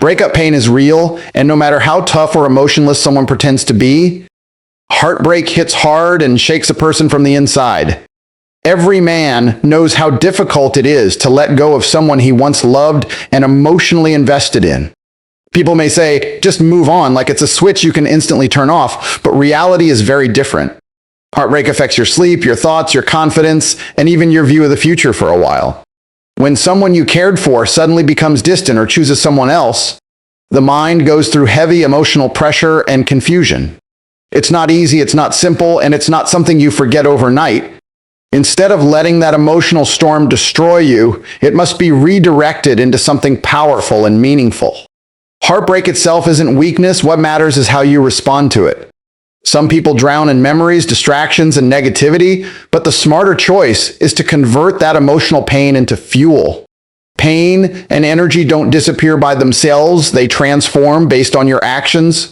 Breakup pain is real, and no matter how tough or emotionless someone pretends to be, heartbreak hits hard and shakes a person from the inside. Every man knows how difficult it is to let go of someone he once loved and emotionally invested in. People may say, just move on, like it's a switch you can instantly turn off, but reality is very different. Heartbreak affects your sleep, your thoughts, your confidence, and even your view of the future for a while. When someone you cared for suddenly becomes distant or chooses someone else, the mind goes through heavy emotional pressure and confusion. It's not easy, it's not simple, and it's not something you forget overnight. Instead of letting that emotional storm destroy you, it must be redirected into something powerful and meaningful. Heartbreak itself isn't weakness. What matters is how you respond to it. Some people drown in memories, distractions, and negativity, but the smarter choice is to convert that emotional pain into fuel. Pain and energy don't disappear by themselves. They transform based on your actions.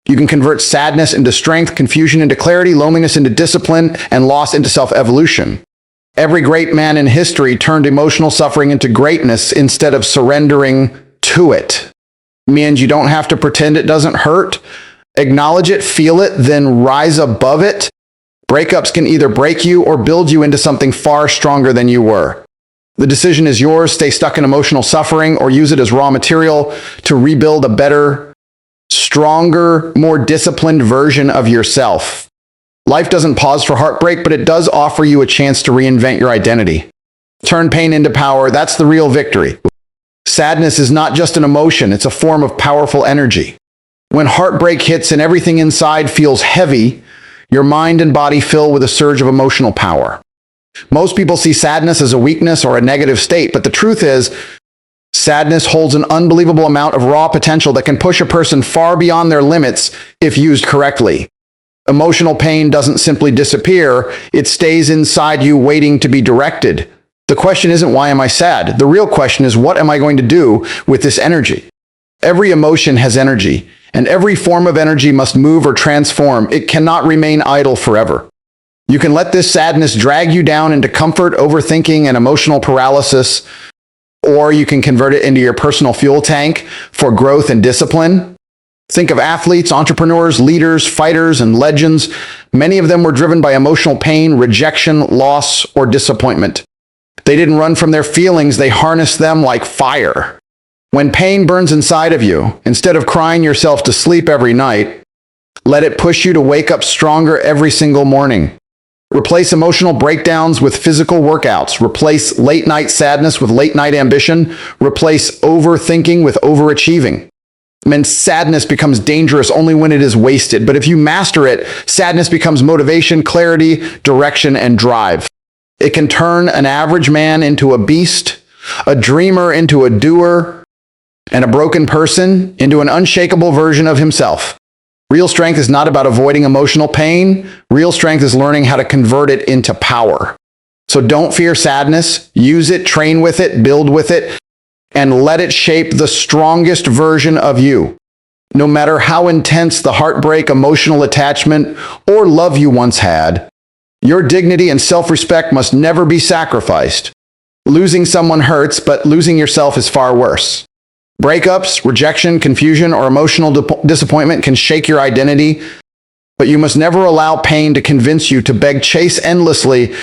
You can convert sadness into strength, confusion into clarity, loneliness into discipline, and loss into self-evolution. Every great man in history turned emotional suffering into greatness instead of surrendering to it. It means you don't have to pretend it doesn't hurt. Acknowledge it, feel it, then rise above it. Breakups can either break you or build you into something far stronger than you were. The decision is yours. Stay stuck in emotional suffering or use it as raw material to rebuild a better, stronger, more disciplined version of yourself. Life doesn't pause for heartbreak, but it does offer you a chance to reinvent your identity. Turn pain into power. That's the real victory. Sadness is not just an emotion, it's a form of powerful energy. When heartbreak hits and everything inside feels heavy, your mind and body fill with a surge of emotional power. Most people see sadness as a weakness or a negative state, but the truth is, sadness holds an unbelievable amount of raw potential that can push a person far beyond their limits if used correctly. Emotional pain doesn't simply disappear, it stays inside you waiting to be directed. The question isn't, why am I sad? The real question is, what am I going to do with this energy? Every emotion has energy, and every form of energy must move or transform. It cannot remain idle forever. You can let this sadness drag you down into comfort, overthinking, and emotional paralysis, or you can convert it into your personal fuel tank for growth and discipline. Think of athletes, entrepreneurs, leaders, fighters, and legends. Many of them were driven by emotional pain, rejection, loss, or disappointment. They didn't run from their feelings, they harnessed them like fire. When pain burns inside of you, instead of crying yourself to sleep every night, let it push you to wake up stronger every single morning. Replace emotional breakdowns with physical workouts. Replace late-night sadness with late-night ambition. Replace overthinking with overachieving. Sadness becomes dangerous only when it is wasted, but if you master it, sadness becomes motivation, clarity, direction, and drive. It can turn an average man into a beast, a dreamer into a doer, and a broken person into an unshakable version of himself. Real strength is not about avoiding emotional pain. Real strength is learning how to convert it into power. So don't fear sadness. Use it, train with it, build with it, and let it shape the strongest version of you. No matter how intense the heartbreak, emotional attachment, or love you once had, your dignity and self-respect must never be sacrificed. Losing someone hurts, but losing yourself is far worse. Breakups, rejection, confusion, or emotional disappointment can shake your identity, but you must never allow pain to convince you to beg, chase endlessly,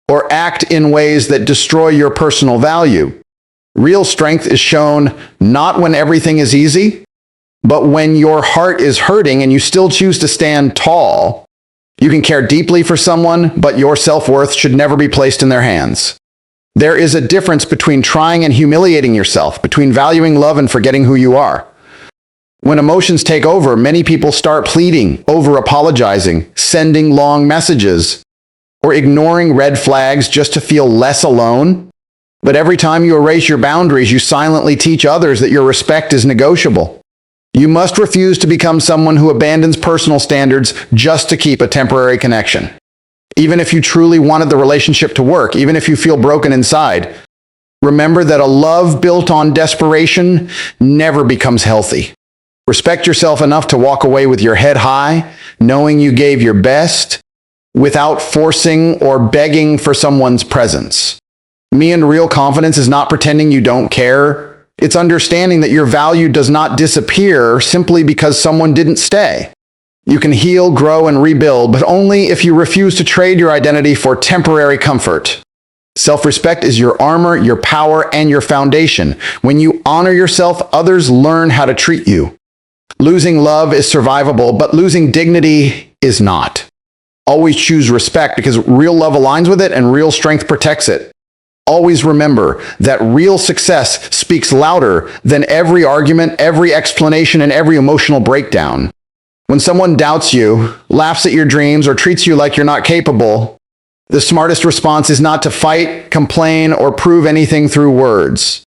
or act in ways that destroy your personal value. Real strength is shown not when everything is easy, but when your heart is hurting and you still choose to stand tall. You can care deeply for someone, but your self-worth should never be placed in their hands. There is a difference between trying and humiliating yourself, between valuing love and forgetting who you are. When emotions take over, many people start pleading, over-apologizing, sending long messages, or ignoring red flags just to feel less alone. But every time you erase your boundaries, you silently teach others that your respect is negotiable. You must refuse to become someone who abandons personal standards just to keep a temporary connection. Even if you truly wanted the relationship to work, even if you feel broken inside, remember that a love built on desperation never becomes healthy. Respect yourself enough to walk away with your head high, knowing you gave your best, without forcing or begging for someone's presence. Me and real confidence is not pretending you don't care. It's understanding that your value does not disappear simply because someone didn't stay. You can heal, grow, and rebuild, but only if you refuse to trade your identity for temporary comfort. Self-respect is your armor, your power, and your foundation. When you honor yourself, others learn how to treat you. Losing love is survivable, but losing dignity is not. Always choose respect because real love aligns with it and real strength protects it. Always remember that real success speaks louder than every argument, every explanation, and every emotional breakdown. When someone doubts you, laughs at your dreams, or treats you like you're not capable, the smartest response is not to fight, complain, or prove anything through words.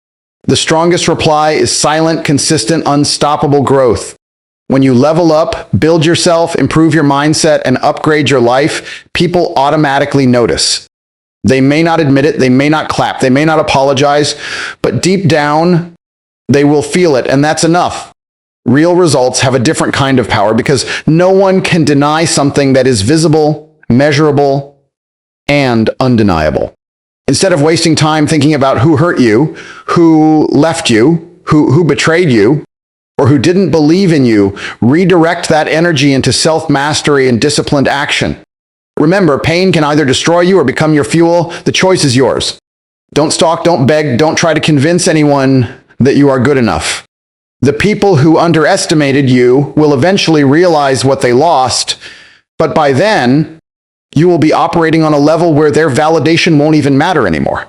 The strongest reply is silent, consistent, unstoppable growth. When you level up, build yourself, improve your mindset, and upgrade your life, people automatically notice. They may not admit it, they may not clap, they may not apologize, but deep down, they will feel it, and that's enough. Real results have a different kind of power because no one can deny something that is visible, measurable, and undeniable. Instead of wasting time thinking about who hurt you, who left you, who betrayed you, or who didn't believe in you, redirect that energy into self-mastery and disciplined action. Remember, pain can either destroy you or become your fuel. The choice is yours. Don't stalk, don't beg, don't try to convince anyone that you are good enough. The people who underestimated you will eventually realize what they lost, but by then, you will be operating on a level where their validation won't even matter anymore.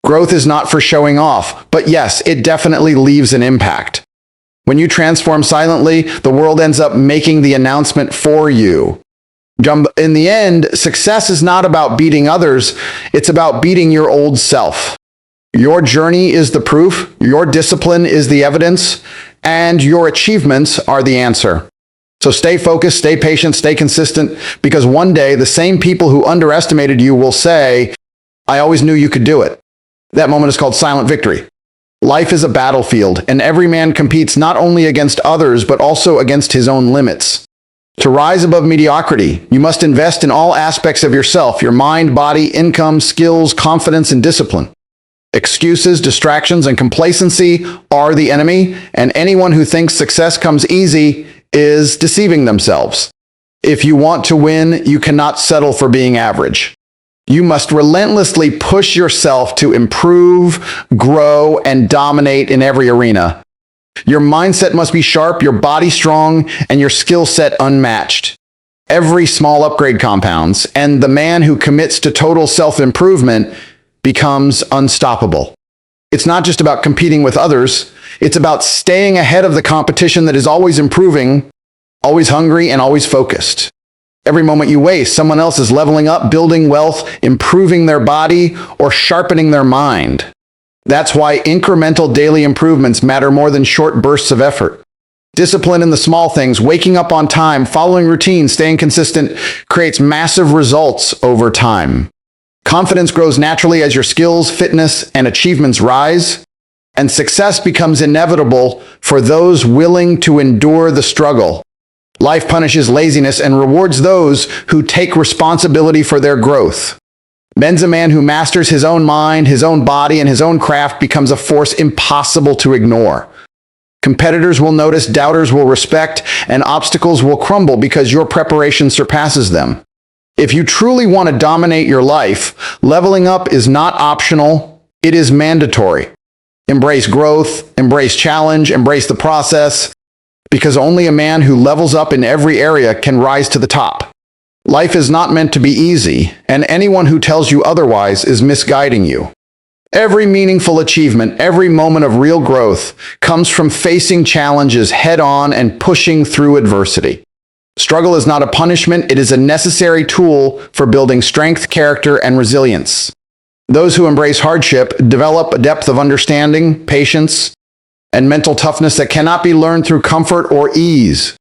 Growth is not for showing off, but yes, it definitely leaves an impact. When you transform silently, the world ends up making the announcement for you. In the end, success is not about beating others, it's about beating your old self. Your journey is the proof, your discipline is the evidence, and your achievements are the answer. So stay focused, stay patient, stay consistent, because one day the same people who underestimated you will say, "I always knew you could do it." That moment is called silent victory. Life is a battlefield, and every man competes not only against others, but also against his own limits. To rise above mediocrity, you must invest in all aspects of yourself, your mind, body, income, skills, confidence, and discipline. Excuses, distractions, and complacency are the enemy, and anyone who thinks success comes easy is deceiving themselves. If you want to win, you cannot settle for being average. You must relentlessly push yourself to improve, grow, and dominate in every arena. Your mindset must be sharp, your body strong, and your skill set unmatched. Every small upgrade compounds, and the man who commits to total self-improvement becomes unstoppable. It's not just about competing with others, it's about staying ahead of the competition that is always improving, always hungry, and always focused. Every moment you waste, someone else is leveling up, building wealth, improving their body, or sharpening their mind. That's why incremental daily improvements matter more than short bursts of effort. Discipline in the small things, waking up on time, following routines, staying consistent, creates massive results over time. Confidence grows naturally as your skills, fitness, and achievements rise, and success becomes inevitable for those willing to endure the struggle. Life punishes laziness and rewards those who take responsibility for their growth. Men's a man who masters his own mind, his own body, and his own craft becomes a force impossible to ignore. Competitors will notice, doubters will respect, and obstacles will crumble because your preparation surpasses them. If you truly want to dominate your life, leveling up is not optional, it is mandatory. Embrace growth, embrace challenge, embrace the process, because only a man who levels up in every area can rise to the top. Life is not meant to be easy, and anyone who tells you otherwise is misguiding you. Every meaningful achievement, every moment of real growth comes from facing challenges head-on and pushing through adversity. Struggle is not a punishment, it is a necessary tool for building strength, character, and resilience. Those who embrace hardship develop a depth of understanding, patience, and mental toughness that cannot be learned through comfort or ease.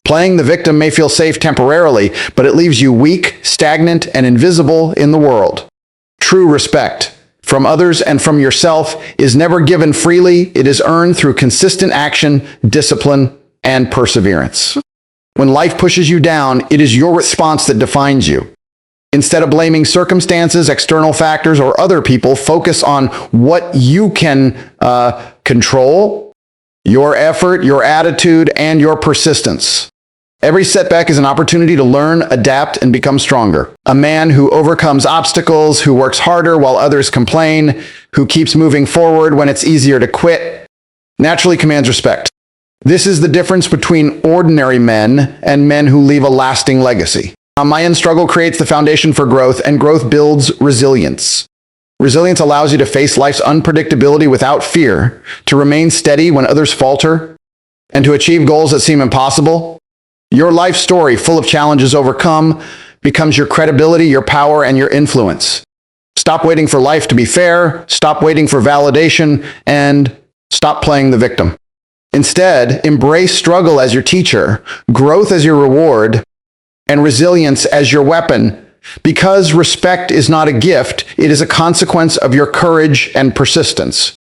Playing the victim may feel safe temporarily, but it leaves you weak, stagnant, and invisible in the world. True respect from others and from yourself is never given freely, it is earned through consistent action, discipline, and perseverance. When life pushes you down, it is your response that defines you. Instead of blaming circumstances, external factors, or other people, focus on what you can control: your effort, your attitude, and your persistence. Every setback is an opportunity to learn, adapt, and become stronger. A man who overcomes obstacles, who works harder while others complain, who keeps moving forward when it's easier to quit, naturally commands respect. This is the difference between ordinary men and men who leave a lasting legacy. A Mayan struggle creates the foundation for growth, and growth builds resilience. Resilience allows you to face life's unpredictability without fear, to remain steady when others falter, and to achieve goals that seem impossible. Your life story, full of challenges overcome, becomes your credibility, your power, and your influence. Stop waiting for life to be fair, stop waiting for validation, and stop playing the victim. Instead, embrace struggle as your teacher, growth as your reward, and resilience as your weapon, because respect is not a gift, it is a consequence of your courage and persistence.